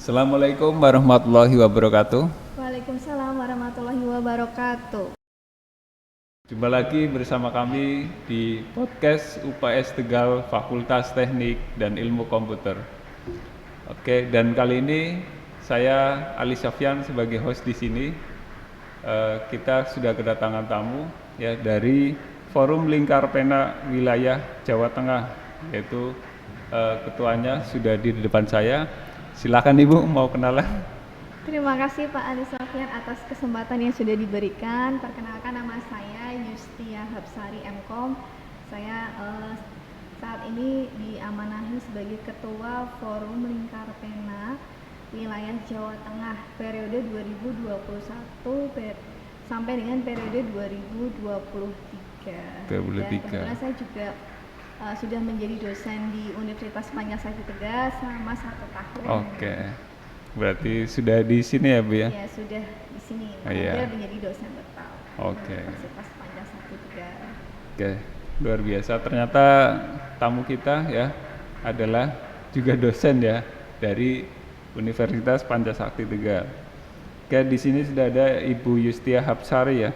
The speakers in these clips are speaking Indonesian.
Assalamualaikum warahmatullahi wabarakatuh. Waalaikumsalam warahmatullahi wabarakatuh. Jumpa lagi bersama kami di podcast UPS Tegal Fakultas Teknik dan Ilmu Komputer. Oke, dan kali ini saya Ali Safyan sebagai host di sini. Kita sudah kedatangan tamu ya dari Forum Lingkar Pena Wilayah Jawa Tengah, yaitu ketuanya sudah di depan saya. Silakan Ibu mau kenalan. Terima kasih Pak Ali Sofyan atas kesempatan yang sudah diberikan. Perkenalkan, nama saya Yustia Hapsari MKom. Saya saat ini diamanahi sebagai Ketua Forum Lingkar Pena Wilayah Jawa Tengah periode 2021 sampai dengan periode 2023. Dan kebetulan saya juga sudah menjadi dosen di Universitas Pancasakti Tegal selama 1 tahun. Oke. Berarti sudah di sini ya Bu ya? Ya, sudah di sini. Iya. Menjadi dosen tetap Oke. Universitas Pancasakti Tegal. Oke, luar biasa. Ternyata tamu kita ya adalah juga dosen ya dari Universitas Pancasakti Tegal. Oke, di sini sudah ada Ibu Yustia Hapsari ya.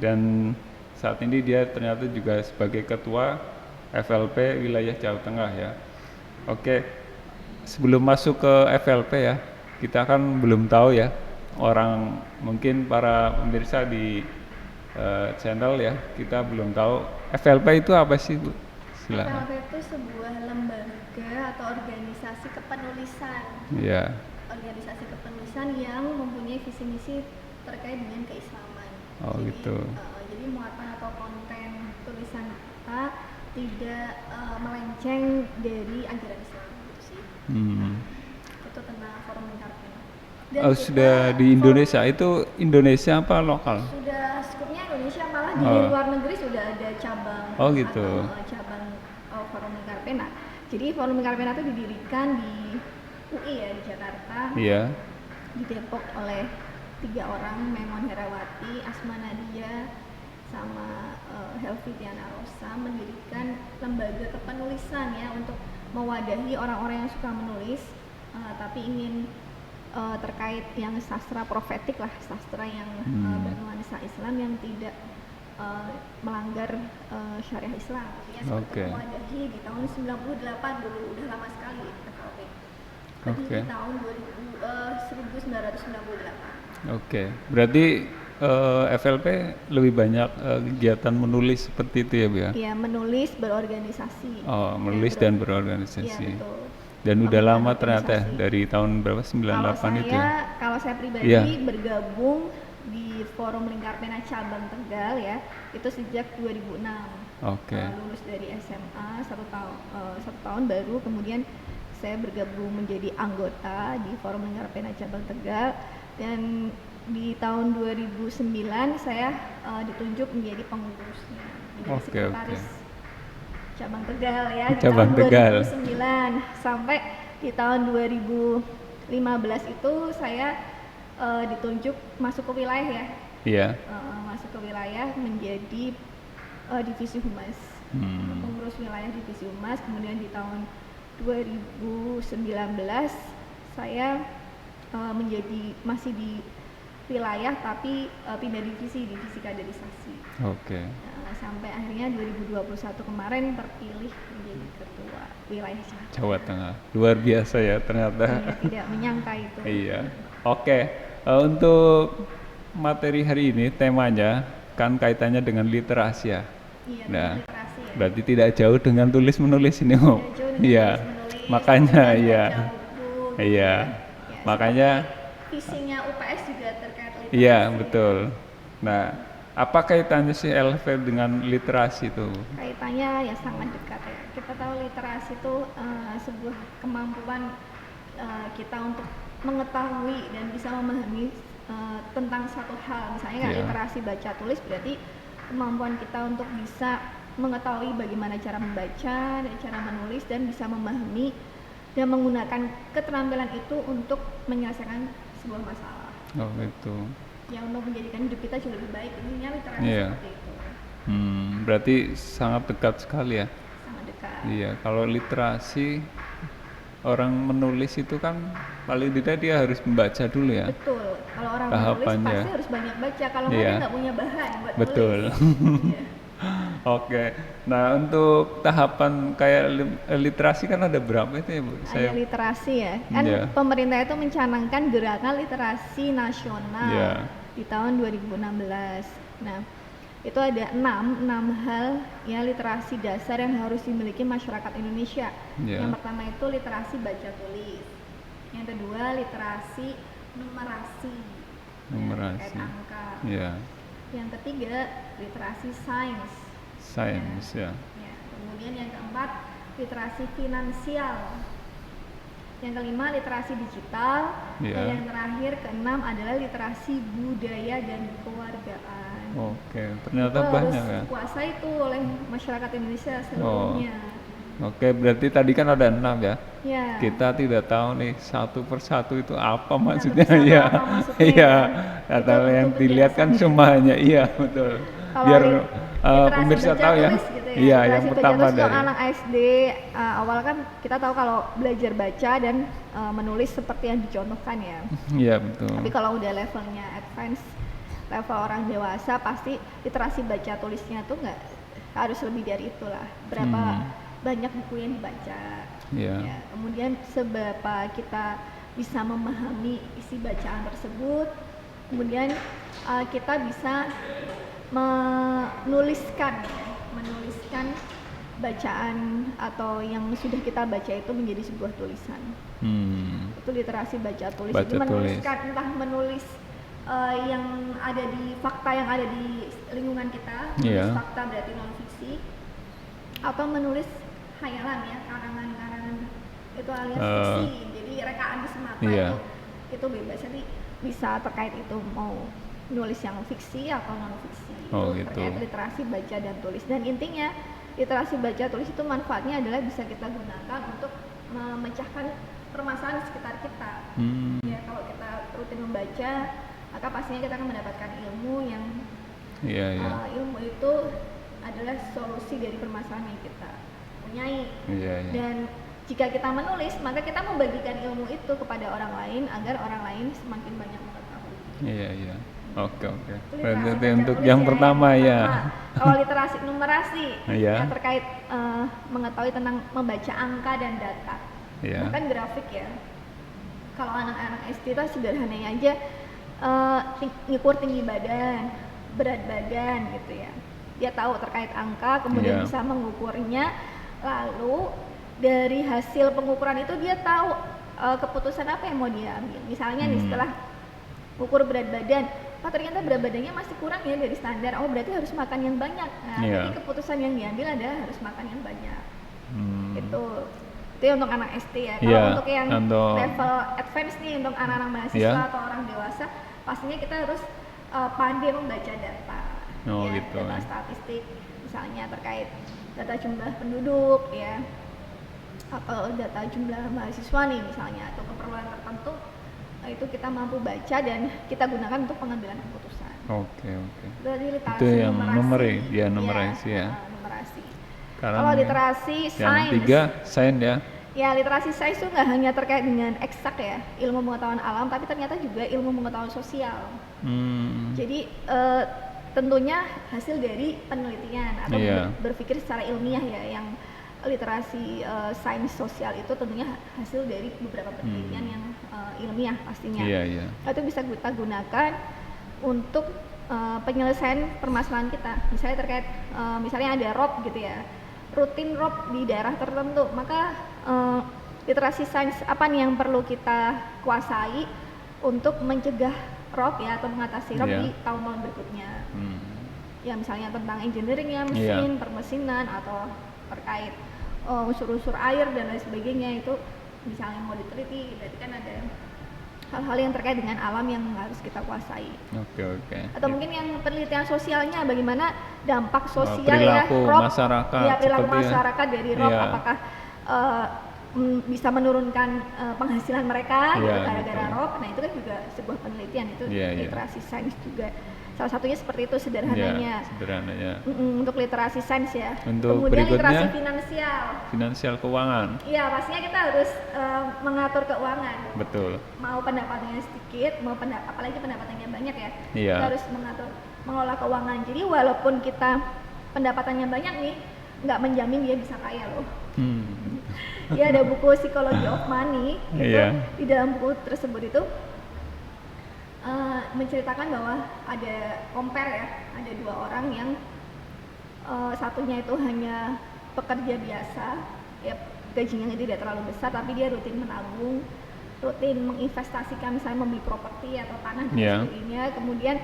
Dan saat ini dia ternyata juga sebagai ketua FLP Wilayah Jawa Tengah ya. Oke. Sebelum masuk ke FLP ya, kita kan belum tahu ya, orang mungkin para pemirsa di channel ya, kita belum tahu FLP itu apa sih Bu? Silakan. FLP itu sebuah lembaga atau organisasi kepenulisan. Iya. Organisasi kepenulisan yang mempunyai visi misi terkait dengan keislaman. Oh jadi, gitu. Jadi muatan atau konten tulisan kita tidak melenceng dari ajaran Islam gitu sih. Itu tentang Forum Lingkar Pena. Oh, sudah di Indonesia, itu Indonesia apa lokal? Sudah skupnya Indonesia, malah di luar negeri sudah ada cabang. Oh gitu. Cabang Forum Lingkar Pena. Jadi Forum Lingkar Pena itu didirikan di UI ya, di Jakarta. Iya. Di Depok oleh 3 orang, Memon Herawati, Asma Nadia, sama Helvi Tiana Rosa, mendirikan lembaga kepenulisan ya untuk mewadahi orang-orang yang suka menulis tapi ingin terkait yang sastra profetik lah, sastra yang bernuansa Islam yang tidak melanggar syariah Islam. Ya, seperti mewadahi di tahun 98 dulu, udah lama sekali FLP. Di tahun 1998. Oke, berarti FLP lebih banyak kegiatan menulis seperti itu ya Bu ya? Iya, menulis, berorganisasi. Oh, menulis dan berorganisasi. Iya, betul. Dan udah lama ternyata dari tahun berapa? 98 itu ya? Kalau saya pribadi bergabung di Forum Lingkar Pena Cabang Tegal ya, itu sejak 2006. Oke. Lulus dari SMA 1 tahun baru, kemudian saya bergabung menjadi anggota di Forum Lingkar Pena Cabang Tegal, dan di tahun 2009 saya ditunjuk menjadi pengurusnya, menjadi sekretaris Cabang Tegal ya, di Cabang tahun Tegal. 2009 sampai di tahun 2015 itu saya ditunjuk masuk ke wilayah ya. Iya. Masuk ke wilayah menjadi divisi humas, pengurus wilayah divisi humas. Kemudian di tahun 2019 saya masih di wilayah tapi pindah divisi kaderisasi. Oke. Sampai akhirnya 2021 kemarin terpilih menjadi ketua wilayah Jawa Tengah. Luar biasa ya ternyata. Tidak menyangka itu. Iya. Oke. Untuk materi hari ini temanya kan kaitannya dengan literasi ya. Iya, nah, literasi ya. Berarti tidak jauh dengan tulis menulis ini Bu. Iya. Makanya iya. Iya. Makanya visinya UPS juga terkait literasi. Iya, betul. Nah, apa kaitannya sih LV dengan literasi itu? Kaitannya ya sangat dekat ya. Kita tahu literasi itu sebuah kemampuan kita untuk mengetahui dan bisa memahami tentang satu hal. Misalnya literasi baca tulis berarti kemampuan kita untuk bisa mengetahui bagaimana cara membaca dan cara menulis dan bisa memahami dan menggunakan keterampilan itu untuk menyelesaikan sebuah masalah. Oh gitu. Yang untuk menjadikan hidup kita jauh lebih baik, intinya literasi seperti itu. Berarti sangat dekat sekali ya. Sangat dekat. Iya, kalau literasi orang menulis itu kan paling tidak dia harus membaca dulu ya Betul. Kalau orang tahapannya. menulis pasti harus banyak baca. Kalau nggak Iya. dia nggak punya bahan buat Betul. nulis. Iya. Oke. Nah, untuk tahapan kayak literasi kan ada berapa itu ya, Bu? Ada literasi ya. Kan Iya. pemerintah itu mencanangkan gerakan literasi nasional Iya. di tahun 2016. Nah, itu ada enam hal ya literasi dasar yang harus dimiliki masyarakat Indonesia. Iya. Yang pertama itu literasi baca tulis. Yang kedua literasi numerasi. Numerasi. Terkait angka. Iya. Yang ketiga literasi sains. Sains ya. Ya, kemudian yang keempat literasi finansial. Yang kelima literasi digital. Iya. Dan yang terakhir keenam adalah literasi budaya dan kewargaan. Oke, ternyata Itu banyak harus ya. dikuasai itu oleh masyarakat Indonesia seluruhnya. Oke, berarti tadi kan ada 6 ya. Ya. Kita tidak tahu nih satu persatu itu apa maksudnya persatu ya. apa maksudnya, Iya. ya. Atau Itu yang untuk dilihat kan penjelasannya. cuma hanya iya, betul. Kalau Biar literasi pemirsa baca tahu ya. tulis gitu ya. Iya, Literasi yang baca pertama tulis untuk dari anak SD awal kan kita tahu kalau belajar baca dan menulis seperti yang dicontohkan ya. Iya, betul. Tapi kalau udah levelnya advance, level orang dewasa pasti literasi baca tulisnya tuh nggak harus lebih dari itulah. Berapa banyak buku yang dibaca. Iya. Ya, kemudian seberapa kita bisa memahami isi bacaan tersebut. Kemudian kita bisa menuliskan bacaan atau yang sudah kita baca itu menjadi sebuah tulisan. Itu literasi baca tulis. Baca Jadi menuliskan tulis. entah menulis yang ada di fakta yang ada di lingkungan kita, menulis Iya. fakta berarti non fiksi, atau menulis khayalan ya, karangan-karangan itu alias fiksi. Jadi rekaan semata Iya. itu bebas. Jadi bisa terkait itu mau nulis yang fiksi atau non fiksi. Oh, Itu gitu. terkait literasi baca dan tulis. Dan intinya literasi baca tulis itu manfaatnya adalah bisa kita gunakan untuk memecahkan permasalahan di sekitar kita. Ya, kalau kita rutin membaca, maka pastinya kita akan mendapatkan ilmu yang Iya, iya. ilmu itu adalah solusi dari permasalahan yang kita punyai. Iya, iya. Dan jika kita menulis, maka kita membagikan ilmu itu kepada orang lain agar orang lain semakin banyak mengetahui. Iya, iya. Oke, oke. Itu Berarti literasi baca untuk tulis yang ya, pertama ya. Kalau literasi numerasi Iya. yang terkait mengetahui tentang membaca angka dan data, Iya. bahkan grafik ya. Kalau anak-anak SD itu sederhananya aja ngukur tinggi badan, berat badan gitu ya. Dia tahu terkait angka, kemudian Iya. bisa mengukurnya. Lalu dari hasil pengukuran itu dia tahu keputusan apa yang mau dia ambil. Misalnya nih setelah ukur berat badan, oh ternyata berat badannya masih kurang ya dari standar. Oh berarti harus makan yang banyak. Nah, Iya. jadi keputusan yang diambil adalah harus makan yang banyak. Itu untuk anak SD ya. Kalau Iya, untuk yang untuk- level advance nih untuk anak-anak mahasiswa Iya. atau orang dewasa, pastinya kita harus pandai membaca data. Oh, Ya, gitu. data statistik misalnya terkait data jumlah penduduk ya, atau data jumlah mahasiswa nih misalnya, atau keperluan tertentu itu kita mampu baca dan kita gunakan untuk pengambilan keputusan. Oke, oke. Dari literasi Itu yang numerasi. ya numerasi ya. Numerasi. Sekarang Kalau literasi yang sains, 3 sains ya. ya literasi sains itu nggak hanya terkait dengan eksak ya, ilmu pengetahuan alam, tapi ternyata juga ilmu pengetahuan sosial. Jadi tentunya hasil dari penelitian atau Iya. berpikir secara ilmiah ya, yang literasi sains sosial itu tentunya hasil dari beberapa penelitian yang ilmiah pastinya. Iya, iya. Itu bisa kita gunakan untuk penyelesaian permasalahan kita. Misalnya terkait misalnya ada rob gitu ya, rutin rob di daerah tertentu, maka literasi sains apa nih yang perlu kita kuasai untuk mencegah rob ya, atau mengatasi rob Iya. di tahun-tahun berikutnya. Ya misalnya tentang engineering ya, Iya. mesin, permesinan, atau terkait unsur-unsur air dan lain sebagainya, itu misalnya mau diteliti, berarti kan ada hal-hal yang terkait dengan alam yang harus kita kuasai. Oke, oke. Atau mungkin yang penelitian sosialnya, bagaimana dampak sosial perilaku ya rob, masyarakat, ya perilaku seperti ya. masyarakat dari rob, Iya. apakah bisa menurunkan penghasilan mereka gitu, Iya, gara-gara betul. rob. Nah itu kan juga sebuah penelitian, itu Iya, iya. literasi sains juga. Salah satunya seperti itu Ya, sederhananya. sederhananya. Untuk literasi sains ya. Untuk Kemudian literasi berikutnya finansial. finansial keuangan. Iya, pastinya kita harus mengatur keuangan. Betul. Mau pendapatannya sedikit, apalagi pendapatannya banyak ya. Iya. Kita harus mengolah keuangan. Jadi walaupun kita pendapatannya banyak nih, nggak menjamin dia bisa kaya loh. Ya ada buku Psychology of Money itu Iya. di dalam buku tersebut itu menceritakan bahwa ada compare ya, ada 2 orang yang satunya itu hanya pekerja biasa, ya gajinya tidak terlalu besar tapi dia rutin menabung, rutin menginvestasikan misalnya membeli properti atau tanah dan Iya. sebagainya. Kemudian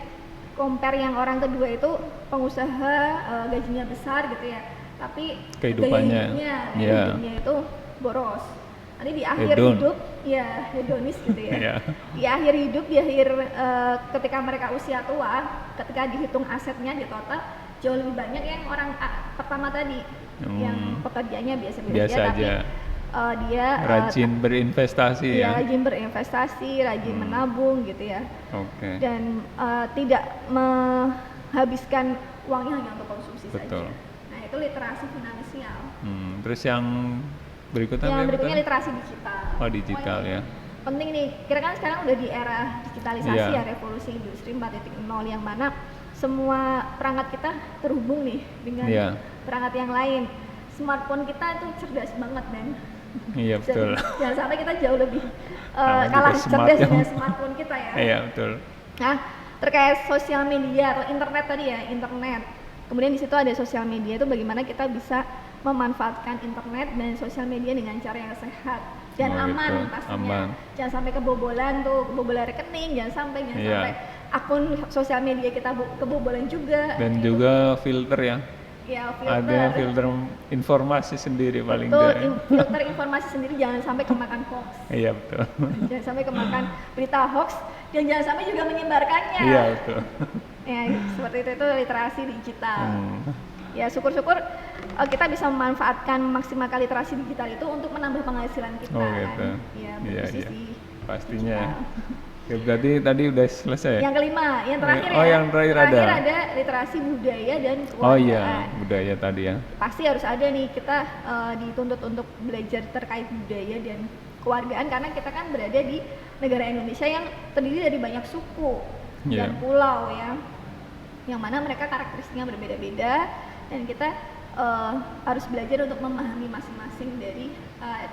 compare yang orang kedua itu pengusaha, gajinya besar gitu ya, tapi Kehidupannya, iya. hidupnya itu boros. Nanti di akhir Hedon. hidup ya hedonis gitu ya. Iya. Di akhir hidup, ketika mereka usia tua, ketika dihitung asetnya di total jauh lebih banyak yang orang pertama tadi, yang pekerjaannya biasa-biasa Biasa tapi aja. dia Rajin berinvestasi ya. rajin berinvestasi, rajin menabung gitu ya, Oke. dan tidak menghabiskan uangnya hanya untuk konsumsi Betul. saja. Nah itu literasi finansial. Terus yang berikutnya Yang apa berikutnya betul? literasi digital. Oh, digital ini ya. penting nih, kira kan sekarang udah di era digitalisasi Iya. ya, revolusi industri 4.0 yang mana semua perangkat kita terhubung nih dengan Iya. perangkat yang lain. Smartphone kita itu cerdas banget dan Iya betul. jangan sampai kita jauh lebih Namanya kalah juga smart cerdas ya. dengan smartphone kita ya. Iya betul. Nah, terkait sosial media atau internet tadi ya, internet. Kemudian di situ ada sosial media itu bagaimana kita bisa memanfaatkan internet dan sosial media dengan cara yang sehat dan Oh, aman gitu. pastinya. Aman. Jangan sampai kebobolan rekening, jangan sampai Iya. akun sosial media kita kebobolan juga. Dan Itu, juga filter ya. ya, Ada filter informasi sendiri paling Betul, tidak. filter informasi sendiri jangan sampai kemakan hoax. Iya betul. Jangan sampai kemakan berita hoax dan jangan sampai juga menyebarkannya. Iya betul. Ya, seperti itu literasi digital. Hmm. Ya, syukur-syukur kita bisa memanfaatkan maksimalkan literasi digital itu untuk menambah penghasilan kita. Oh gitu. Kan? Ya, Iya bagus iya. sih. Pastinya. Ya, berarti tadi udah selesai ya? Yang kelima, yang terakhir Oh, ya. yang terakhir ada. ada literasi budaya dan kewargaaan. Oh iya, budaya tadi ya. Pasti harus ada nih, kita dituntut untuk belajar terkait budaya dan kewargaan karena kita kan berada di negara Indonesia yang terdiri dari banyak suku dan pulau ya. Yang mana mereka karakteristiknya berbeda-beda dan kita harus belajar untuk memahami masing-masing dari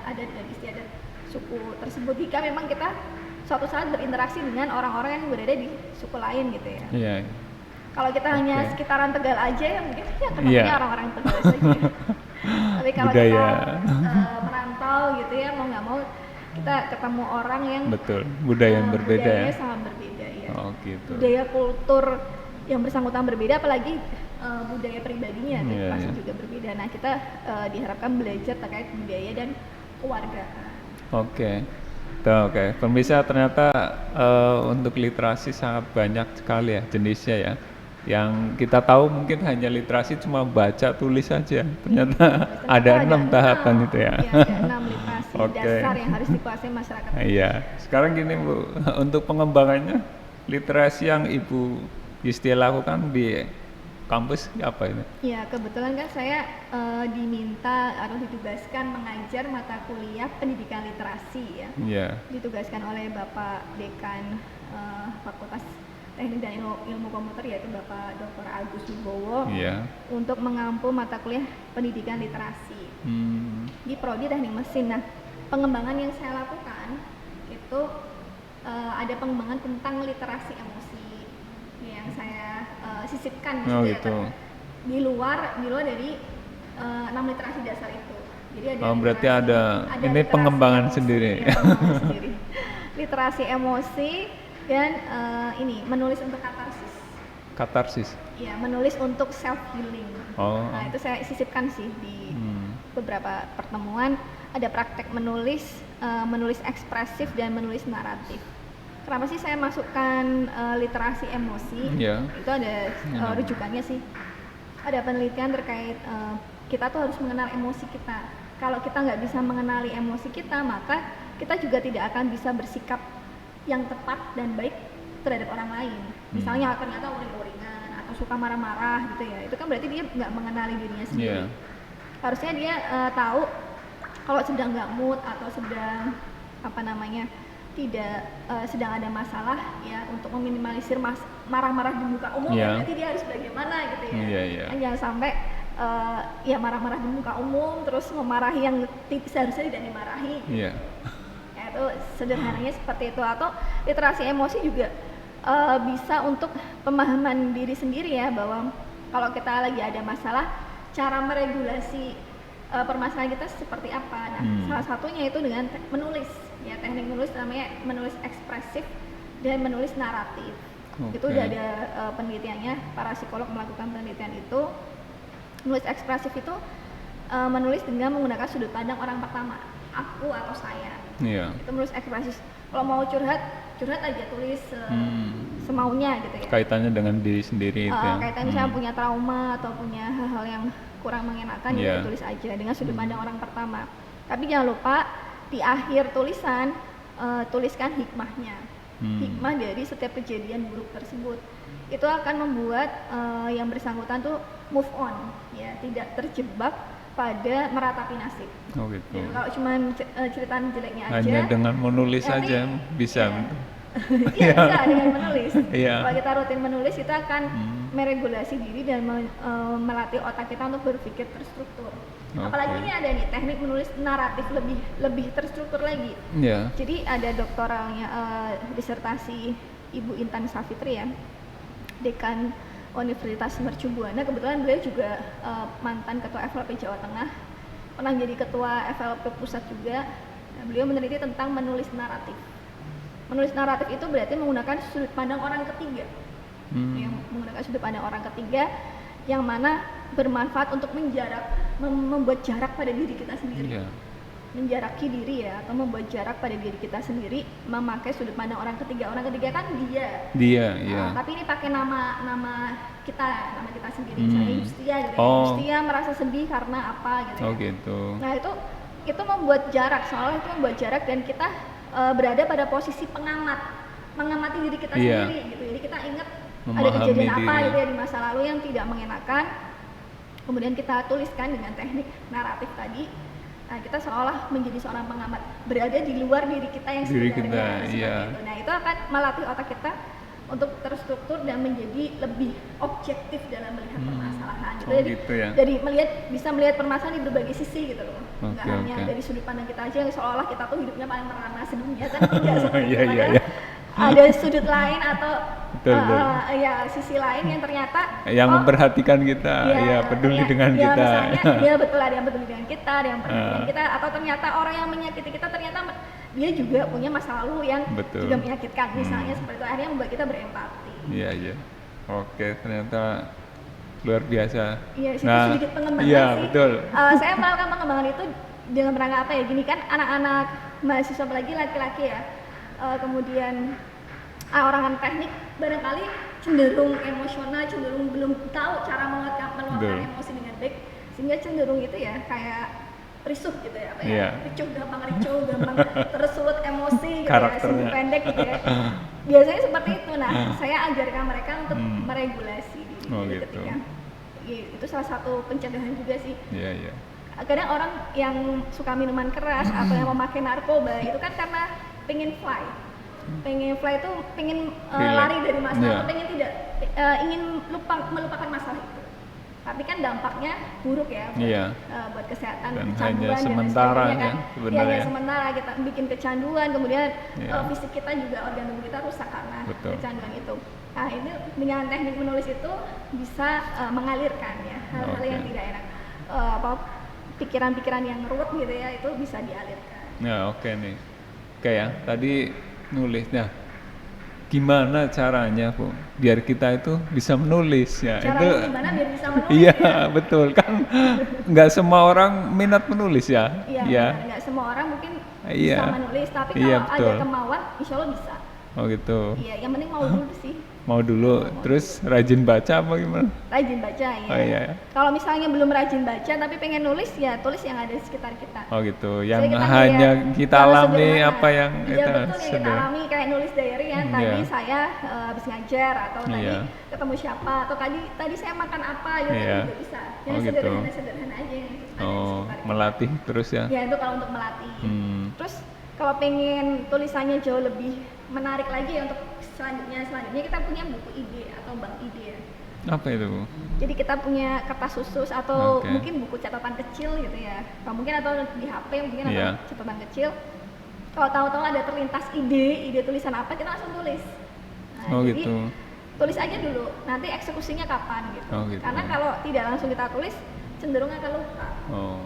adat dan istiadat suku tersebut jika memang kita suatu saat berinteraksi dengan orang-orang yang berada di suku lain gitu ya. Iya. Kalau kita hanya sekitaran Tegal aja ya mungkin ya ketemunya orang-orang Tegal saja. Tapi kalau Budaya. kita merantau gitu ya, mau nggak mau kita ketemu orang yang Betul. Budaya yang berbeda ya. budayanya sangat berbeda ya. Oh gitu. Budaya kultur yang bersangkutan berbeda, apalagi budaya pribadinya Iya, pasti iya. juga berbeda. Nah kita diharapkan belajar terkait budaya dan kewargaan. Oke. Tuh, oke. Pemirsa, ternyata untuk literasi sangat banyak sekali ya jenisnya ya. Yang kita tahu mungkin hanya literasi cuma baca tulis saja. Ternyata ada 6 tahapan itu ya. Iya, ada 6 literasi Oke. dasar yang harus dikuasai masyarakat. Iya. Sekarang gini Bu, untuk pengembangannya literasi yang Ibu Yustia lakukan di kampus apa ini? Ya, kebetulan kan saya diminta atau ditugaskan mengajar mata kuliah pendidikan literasi ya. Iya. Ditugaskan oleh Bapak Dekan Fakultas Teknik dan Ilmu Komputer yaitu Bapak Dr. Agus Wibowo Iya. untuk mengampu mata kuliah pendidikan literasi di Prodi Teknik Mesin. Nah, pengembangan yang saya lakukan itu ada pengembangan tentang literasi emosi yang saya sisipkan Oh, ya, gitu. di luar dari 6 literasi dasar itu. Jadi ada Berarti ada ini literasi pengembangan emosi, sendiri. ya, pengembangan sendiri. Literasi emosi dan ini menulis untuk katarsis. Katarsis. Ya, menulis untuk self healing. Oh. Nah, itu saya sisipkan sih di beberapa pertemuan. Ada praktek menulis, menulis ekspresif dan menulis naratif. Kenapa sih saya masukkan literasi emosi? Iya. Itu ada rujukannya sih. Ada penelitian terkait kita tuh harus mengenal emosi kita. Kalau kita nggak bisa mengenali emosi kita, maka kita juga tidak akan bisa bersikap yang tepat dan baik terhadap orang lain. Misalnya ternyata uring-uringan atau suka marah-marah gitu ya, itu kan berarti dia nggak mengenali dirinya sendiri. Iya. Harusnya dia tahu kalau sedang nggak mood atau sedang apa namanya tidak sedang ada masalah ya, untuk meminimalisir marah-marah di muka umum Iya. ya, berarti dia harus bagaimana gitu ya. Iya, iya. Kan jangan sampai ya marah-marah di muka umum terus memarahi yang seharusnya tidak dimarahi. Iya. Ya, itu sederhananya seperti itu. Atau literasi emosi juga bisa untuk pemahaman diri sendiri ya, bahwa kalau kita lagi ada masalah, cara meregulasi permasalahan kita seperti apa. Nah, salah satunya itu dengan menulis ya, teknik menulis namanya menulis ekspresif dan menulis naratif. Itu udah ada penelitiannya, para psikolog melakukan penelitian itu. Menulis ekspresif itu menulis dengan menggunakan sudut pandang orang pertama, aku atau saya. Iya. Itu menulis ekspresif. Kalau mau curhat aja, tulis semaunya gitu ya. Kaitannya dengan diri sendiri itu ya. Kaitannya misalnya punya trauma atau punya hal-hal yang kurang mengenakan, ya tulis aja dengan sudut pandang orang pertama. Tapi jangan lupa di akhir tulisan tuliskan hikmahnya. Hikmah dari setiap kejadian buruk tersebut. Itu akan membuat yang bersangkutan tuh move on ya, tidak terjebak pada meratapi nasib. Oh gitu. Jadi kalau cuma cerita jeleknya aja, Hanya dengan menulis saja bisa. Iya, bisa dengan menulis. Iya. Kalau kita rutin menulis, itu akan meregulasi diri dan melatih otak kita untuk berpikir terstruktur. Apalagi ini ada nih teknik menulis naratif lebih terstruktur lagi. Iya. Jadi ada doktoralnya disertasi Ibu Intan Savitri ya, dekan Universitas Mercu Buana. Kebetulan beliau juga mantan ketua FLP Jawa Tengah, pernah jadi ketua FLP Pusat juga. Nah, beliau meneliti tentang menulis naratif. Menulis naratif itu berarti menggunakan sudut pandang orang ketiga, yang menggunakan sudut pandang orang ketiga, yang mana bermanfaat untuk membuat jarak pada diri kita sendiri. Menjaraki diri ya, atau membuat jarak pada diri kita sendiri, memakai sudut pandang orang ketiga. Orang ketiga kan dia. Iya. Tapi ini pakai nama kita sendiri. Misalnya Yustia gitu. Yustia merasa sedih karena apa gitu. Gitu. Nah, itu membuat jarak, soalnya itu membuat jarak dan kita berada pada posisi mengamati diri kita sendiri gitu. Jadi kita ingat ada kejadian apa gitu ya di masa lalu yang tidak mengenakan, kemudian kita tuliskan dengan teknik naratif tadi. Nah, kita seolah menjadi seorang pengamat, berada di luar diri kita yang sebenarnya. Itu. Nah, itu akan melatih otak kita untuk terstruktur dan menjadi lebih objektif dalam melihat permasalahan gitu. Gitu ya. Jadi bisa melihat permasalahan di berbagai sisi gitu loh. Nggak hanya dari sudut pandang kita aja yang seolah kita tuh hidupnya paling merana sedunia, kan tidak seperti itu. Ada sudut lain atau sisi lain yang ternyata yang memperhatikan kita, peduli dengan kita. Misalnya betul, ada yang peduli dengan kita, ada yang peduli dengan kita, atau ternyata orang yang menyakiti kita ternyata dia juga punya masa lalu yang juga menyakitkan, misalnya seperti itu, akhirnya membuat kita berempati. Iya. Oke, ternyata luar biasa. Iya, sedikit pengembangan sih. Iya, betul. Saya melakukan pengembangan itu dalam rangka apa ya? Gini kan, anak-anak mahasiswa apalagi laki-laki ya, kemudian orang teknik barangkali cenderung emosional, cenderung belum tahu cara meluapkan emosi dengan baik, sehingga cenderung itu ya kayak risuh gitu ya, ricuh, gampang tersulut emosi gitu ya, sumbu pendek gitu ya. Biasanya seperti itu. Nah, saya ajarkan mereka untuk meregulasi diri ketika itu salah satu pencegahan juga sih. Iya. Kadang orang yang suka minuman keras atau yang memakai narkoba itu kan karena pengen fly itu pengen lari dari masalah, ingin melupakan masalah itu. Tapi kan dampaknya buruk ya buat kesehatan, dan kecanduan hanya sementara dan kan sebenarnya. Hanya sementara kita bikin kecanduan, kemudian fisik kita juga, organ tubuh kita rusak karena kecanduan itu. Nah, ini dengan teknik menulis itu bisa mengalirkan ya hal-hal yang tidak enak, pikiran-pikiran yang ruwet gitu ya, itu bisa dialirkan. Ya, oke nih. Oke ya, tadi nulisnya gimana caranya, Bu, biar kita itu bisa menulis ya? Gimana biar bisa menulis? Iya, betul kan. Nggak semua orang minat menulis ya. Iya. Nggak semua orang mungkin bisa menulis, tapi kalau ada kemauan, insya Allah bisa. Oh gitu. Iya, yang penting mau dulu sih. mau dulu, terus rajin baca apa gimana? Rajin baca ya. Oh iya. Kalau misalnya belum rajin baca tapi pengen nulis, ya tulis yang ada di sekitar kita. Oh gitu, yang Jadi kita hanya ngeliat kita yang alami sederhana. apa yang Iya itu betul, yang kita sederhana. alami kayak nulis diary ya. Tadi Iya. saya habis ngajar, atau tadi Iya. ketemu siapa, atau tadi saya makan apa, gitu Iya. juga bisa. Yang Oh, gitu. sederhana aja yang ada di Oh, sekitar kita. melatih terus ya. Ya itu kalau untuk melatih. Hmm. Terus kalau pengen tulisannya jauh lebih menarik lagi ya, untuk selanjutnya kita punya buku ide atau bank ide ya. Apa itu, Bu? Jadi kita punya kertas khusus atau Oke. mungkin buku catatan kecil gitu ya. Kalau mungkin atau di HP mungkin, atau Iya. catatan kecil. Kalau tahu-tahu ada terlintas ide tulisan apa, kita langsung tulis. Nah, Oh jadi gitu. tulis aja dulu, nanti eksekusinya kapan gitu. Oh, gitu. Karena kalau tidak langsung kita tulis, cenderung akan lupa. Oh.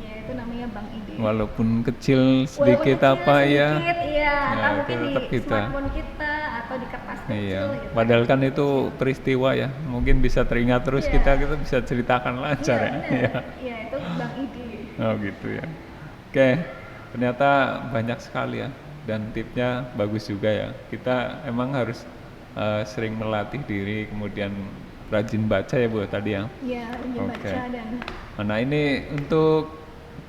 Ya itu namanya bank ide. Walaupun kecil sedikit Walaupun apa kecil, ya. sedikit, iya, Ya, atau mungkin itu di tetap kita. smartphone kita atau di kertas kecil Iya. gitu. Padahal kan itu peristiwa ya. Mungkin bisa teringat terus, Iya. kita bisa ceritakan lancar ya. benar. Iya. Iya, itu bank ide. Oh gitu ya. Oke, ternyata banyak sekali ya, dan tipnya bagus juga ya. Kita emang harus sering melatih diri, kemudian rajin baca ya Bu tadi ya. Iya, rajin Oke. baca dan Nah ini untuk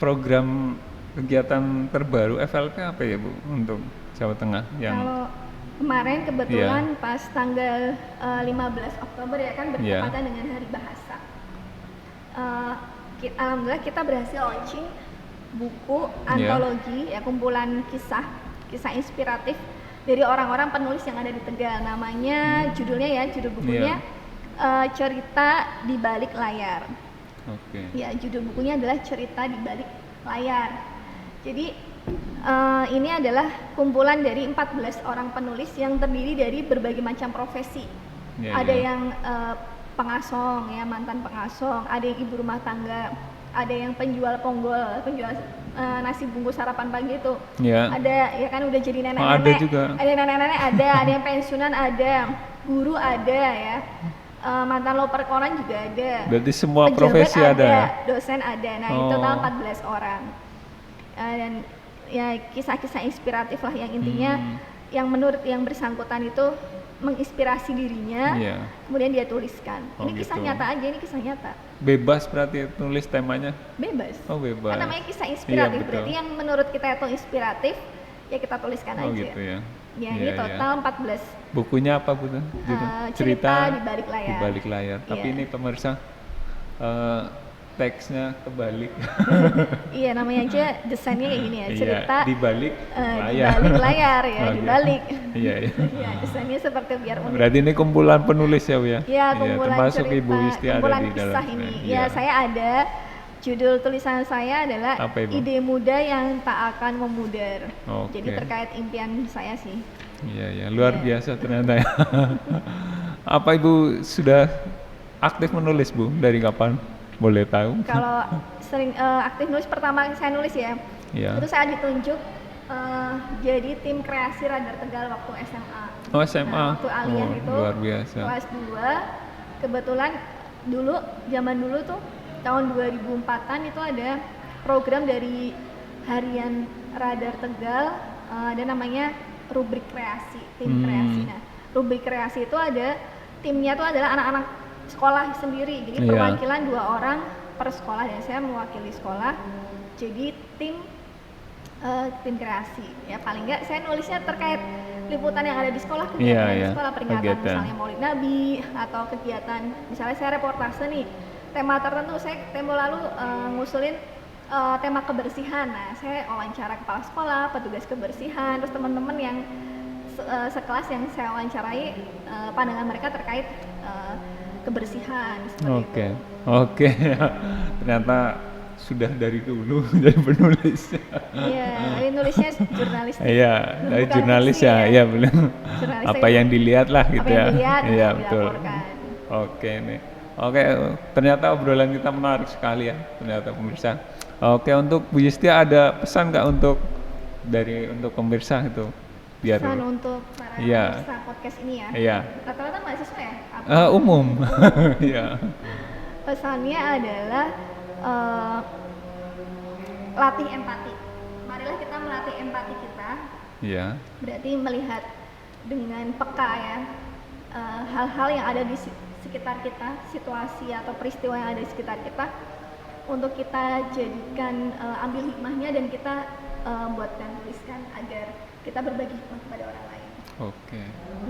program kegiatan terbaru FLK apa ya Bu untuk Jawa Tengah yang kalau kemarin kebetulan pas tanggal 15 Oktober ya kan Iya. bertepatan dengan Hari Bahasa. Alhamdulillah kita berhasil launching buku antologi ya, kumpulan kisah inspiratif dari orang-orang penulis yang ada di Tegal. Namanya judul bukunya Cerita di Balik Layar. Oke. Ya, judul bukunya adalah Cerita di Balik Layar. Jadi ini adalah kumpulan dari 14 orang penulis yang terdiri dari berbagai macam profesi. Iya, Ada iya. yang pengasong ya, mantan pengasong, ada yang ibu rumah tangga, ada yang penjual ponggol, penjual nasi bungkus sarapan pagi itu. Ya. Ada ya kan udah jadi nenek-nenek. Oh, ada juga. Ada nenek-nenek, ada yang pensiunan, ada guru, ada ya. Mantan loper koran juga ada. Berarti semua Pejabat profesi ada ya? dosen ada. Nah, Oh. ini total 14 orang. Dan ya kisah-kisah inspiratif lah yang intinya yang menurut yang bersangkutan itu menginspirasi dirinya, Iya. kemudian dia tuliskan. Oh, Ini kisah gitu. nyata aja, ini kisah nyata. Bebas berarti tulis temanya? Bebas. Oh bebas. Kan namanya kisah inspiratif, Iya, betul. berarti yang menurut kita itu inspiratif, ya kita tuliskan Oh aja. gitu ya. Ya, Iya, ini iya. total 14. Bukunya apa Bu? Cerita di Balik Layar. Di Balik Layar. Tapi Iya. ini pemirsa teksnya kebalik. Iya, namanya aja desainnya kayak gini ya, cerita Iya, di balik di layar. balik layar ya, Oh, di iya. balik. Iya, iya. Iya, desainnya seperti biar unik. Berarti ini kumpulan penulis ya Bu ya? Iya, kumpulan termasuk cerita, Ibu Wisti ada kumpulan di dalam. kisah ini. Iya. Ya, saya ada. Judul tulisan saya adalah Apa, Ibu? Ide Muda yang Tak Akan Memudar. Oke. Jadi terkait impian saya sih. Iya, iya. Luar Iya. biasa ternyata ya. Apa Ibu sudah aktif menulis Bu? Dari kapan? Boleh tahu? Kalau sering aktif nulis, pertama saya nulis ya, Iya. itu saya ditunjuk jadi tim kreasi Radar Tegal waktu SMA. Oh SMA. Nah, waktu aliyah Oh, itu luar biasa. kelas 2, kebetulan zaman dulu tuh tahun 2004-an itu ada program dari Harian Radar Tegal, ada namanya rubrik kreasi, tim kreasi. Nah, rubrik kreasi itu ada timnya tuh adalah anak-anak sekolah sendiri, jadi Iya. perwakilan 2 orang per sekolah, dan saya mewakili sekolah jadi tim kreasi ya. Paling nggak saya nulisnya terkait liputan yang ada di sekolah, kegiatan Iya, di iya. sekolah, peringatan Kegiatan. misalnya Maulid Nabi, atau kegiatan misalnya saya reportase nih tema tertentu. Saya tempo lalu ngusulin tema kebersihan. Nah, saya wawancara kepala sekolah, petugas kebersihan, terus teman-teman yang sekelas yang saya wawancarai, pandangan mereka terkait kebersihan seperti Oke, itu. oke. Ternyata sudah dari dulu jadi penulis. Iya, tapi nulisnya jurnalistik. Iya, dari Bukan jurnalis fiksi ya, ya. iya belum. Jurnalis Apa itu yang dilihat lah gitu apa yang ya. dilihat, Iya yang betul. dilaporkan. Oke nih. Oke, ternyata obrolan kita menarik sekali ya, ternyata pemirsa. Oke, untuk Bu Yustia ada pesan nggak untuk pemirsa itu? Biar Pesan untuk para Iya. pemirsa podcast ini ya. Iya. Rata-rata mahasiswa ya? Apa? Umum. Iya. Pesannya adalah latih empati. Marilah kita melatih empati kita. Iya. Berarti melihat dengan peka ya. hal-hal yang ada di sekitar kita, situasi atau peristiwa yang ada di sekitar kita, untuk kita jadikan ambil hikmahnya dan kita buatkan tuliskan agar kita berbagi hikmah kepada orang lain. Oke.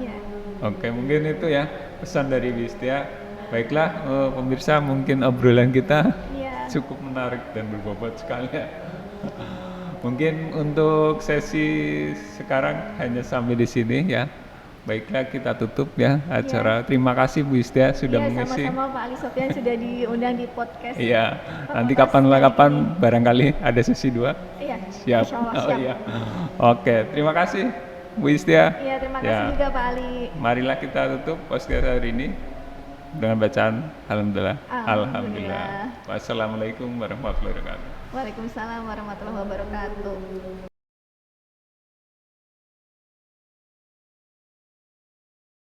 Ya. Oke, mungkin itu ya pesan dari Wistia. Baiklah, pemirsa, mungkin obrolan kita Iya. cukup menarik dan berbobot sekali ya. Mungkin untuk sesi sekarang hanya sampai di sini ya. Baiklah, kita tutup ya acara. Terima kasih Bu Wistia sudah Iya, mengisi. sama-sama Pak Ali Sofyan sudah diundang di podcast. Iya, nanti Fakultas kapan-kapan Teknik. barangkali ada sesi 2. Iya, Siap. insya Allah, Oh siap. iya. Oke, terima kasih Bu Wistia. Iya, terima kasih Ya. juga Pak Ali. Marilah kita tutup podcast hari ini dengan bacaan Alhamdulillah. Alhamdulillah. Wassalamualaikum warahmatullahi wabarakatuh. Waalaikumsalam warahmatullahi wabarakatuh.